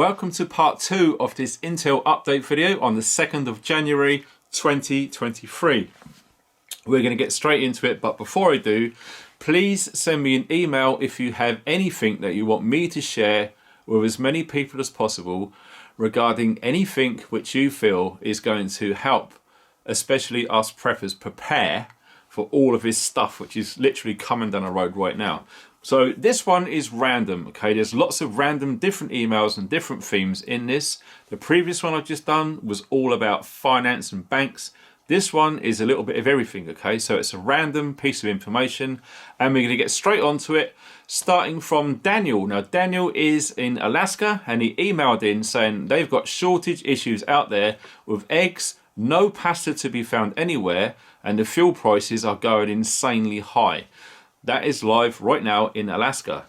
Welcome to part 2 of this Intel update video on the 2nd of January 2023. We're going to get straight into it, but before I do, please send me an email if you have anything that you want me to share with as many people as possible regarding anything which you feel is going to help, especially us preppers, prepare for all of this stuff which is literally coming down the road right now. So this one is random, okay? There's lots of random different emails and different themes in this. The previous one I've just done was all about finance and banks. This one is a little bit of everything, okay? So it's a random piece of information and we're going to get straight onto it, starting from Daniel. Now Daniel is in Alaska and he emailed in saying they've got shortage issues out there with eggs, no pasta to be found anywhere, and the fuel prices are going insanely high. That is live right now in Alaska.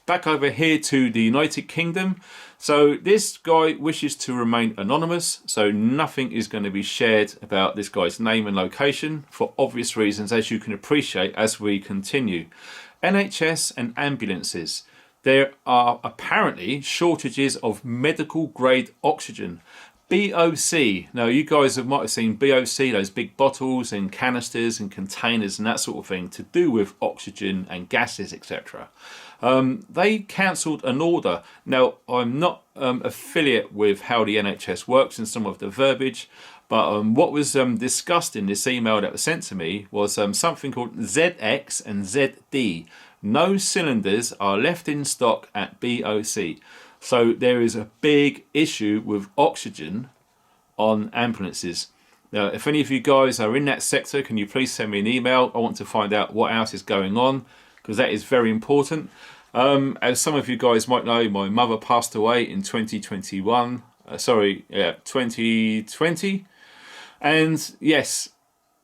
Back over here to the United Kingdom. So this guy wishes to remain anonymous, so nothing is going to be shared about this guy's name and location for obvious reasons, as you can appreciate as we continue. NHS and ambulances. There are apparently shortages of medical grade oxygen. BOC. Now you guys might have seen BOC, those big bottles and canisters and containers and that sort of thing to do with oxygen and gases, etc. They cancelled an order. Now I'm not affiliate with how the NHS works and some of the verbiage, but what was discussed in this email that was sent to me was something called ZX and ZD. No cylinders are left in stock at BOC. So there is a big issue with oxygen on ambulances. Now, if any of you guys are in that sector, can you please send me an email? I want to find out what else is going on, because that is very important. As some of you guys might know, my mother passed away in 2020. And yes,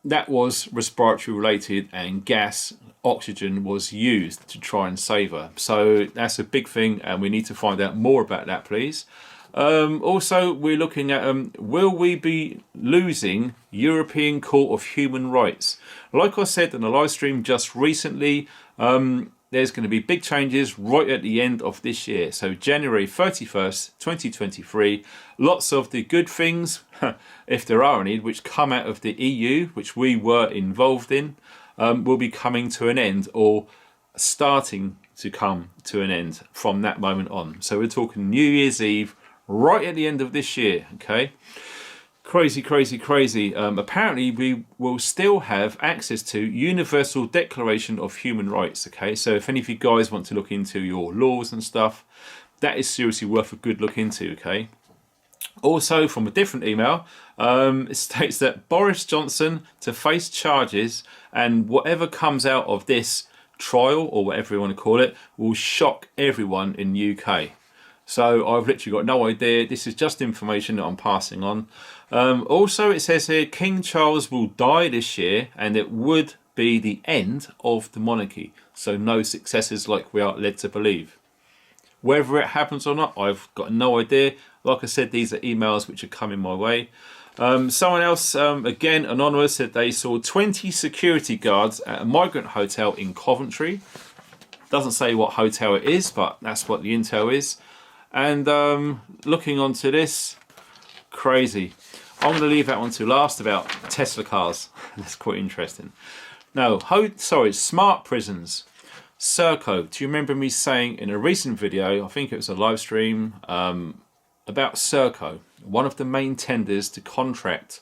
that was respiratory related, and gas, oxygen was used to try and save her. So that's a big thing and we need to find out more about that, please. Also, we're looking at will we be losing European Court of Human Rights? Like I said in the live stream just recently, there's going to be big changes right at the end of this year. So January 31st, 2023, lots of the good things, if there are any, which come out of the EU, which we were involved in, will be coming to an end or starting to come to an end from that moment on. So we're talking New Year's Eve, right at the end of this year, okay? Crazy, crazy, crazy. Apparently we will still have access to Universal Declaration of Human Rights, okay? So if any of you guys want to look into your laws and stuff, that is seriously worth a good look into, okay? Also, from a different email, it states that Boris Johnson to face charges, and whatever comes out of this trial, or whatever you want to call it, will shock everyone in the UK. So I've literally got no idea. This is just information that I'm passing on. Also, it says here, King Charles will die this year, and it would be the end of the monarchy. So no successors like we are led to believe. Whether it happens or not, I've got no idea. Like I said, these are emails which are coming my way. Someone else, again anonymous, said they saw 20 security guards at a migrant hotel in Coventry. Doesn't say what hotel it is, but that's what the intel is. And looking onto this, crazy. I'm going to leave that one to last, about Tesla cars. That's quite interesting. No, smart prisons. Serco. Do you remember me saying in a recent video, I think it was a live stream, about Serco, one of the main tenders to contract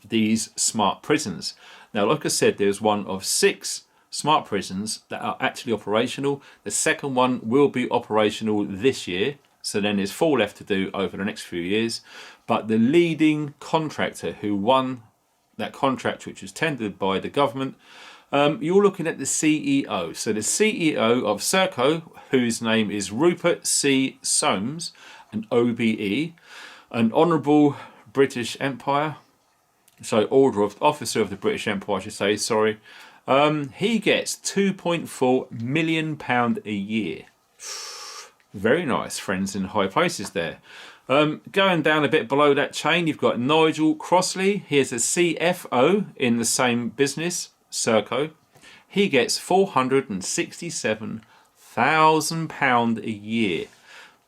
these smart prisons. Now, like I said, there's one of 6 smart prisons that are actually operational. The second one will be operational this year. So then there's 4 left to do over the next few years. But the leading contractor who won that contract, which was tendered by the government, you're looking at the CEO. So the CEO of Serco, whose name is Rupert C. Soames, an OBE, an Honourable British Empire, so Officer of the British Empire, I should say, sorry. He gets £2.4 million a year. Very nice, friends in high places there. Going down a bit below that chain, you've got Nigel Crossley. Here's a CFO in the same business, Serco. He gets £467,000 a year.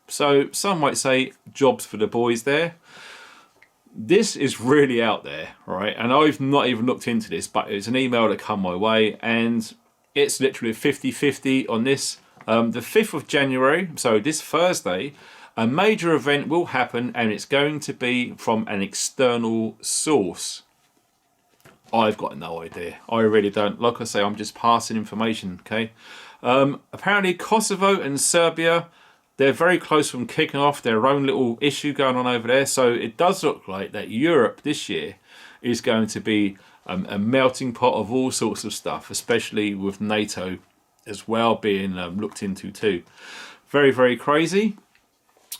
So some might say jobs for the boys there. This is really out there, right? And I've not even looked into this, but it's an email that come my way, and it's literally 50-50 on this. The 5th of January, so this Thursday, a major event will happen, and it's going to be from an external source. I've got no idea. I really don't. Like I say, I'm just passing information, okay? Apparently Kosovo and Serbia, they're very close from kicking off their own little issue going on over there. So it does look like that Europe this year is going to be a melting pot of all sorts of stuff, especially with NATO as well being looked into too. Very, very crazy.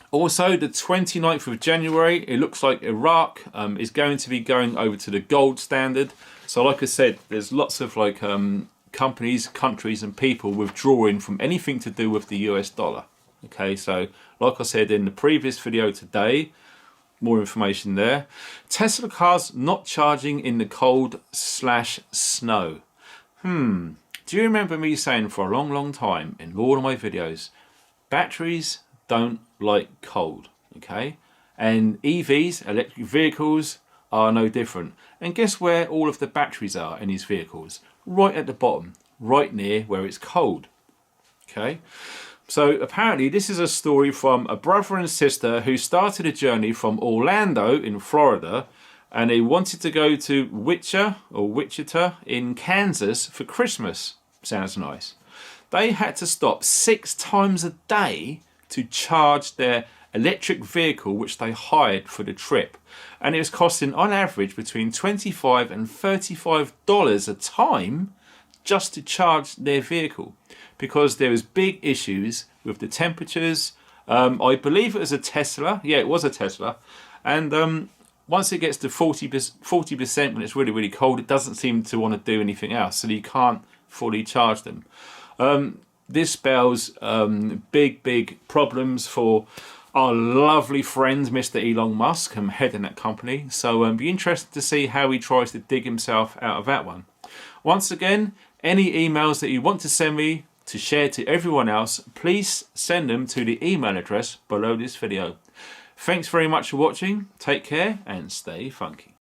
Also, the 29th of January, it looks like Iraq is going to be going over to the gold standard. So like I said, there's lots of like companies, countries and people withdrawing from anything to do with the US dollar. Okay, so like I said in the previous video today, more information there. Tesla cars not charging in the cold/snow. Do you remember me saying for a long, long time in all of my videos, batteries don't like cold, okay? And EVs, electric vehicles, are no different. And guess where all of the batteries are in these vehicles? Right at the bottom, right near where it's cold, okay? So apparently this is a story from a brother and sister who started a journey from Orlando in Florida, and they wanted to go to Wichita in Kansas for Christmas. Sounds nice. They had to stop 6 times a day to charge their electric vehicle which they hired for the trip, and it was costing on average between $25 and $35 a time just to charge their vehicle, because there was big issues with the temperatures. I believe it was a Tesla. Yeah, it was a Tesla. And once it gets to 40% when it's really, really cold, it doesn't seem to want to do anything else, so you can't fully charge them. This spells big, big problems for our lovely friend, Mr. Elon Musk, heading that company. So be interested to see how he tries to dig himself out of that one. Once again, any emails that you want to send me to share to everyone else, please send them to the email address below this video. Thanks very much for watching. Take care and stay funky.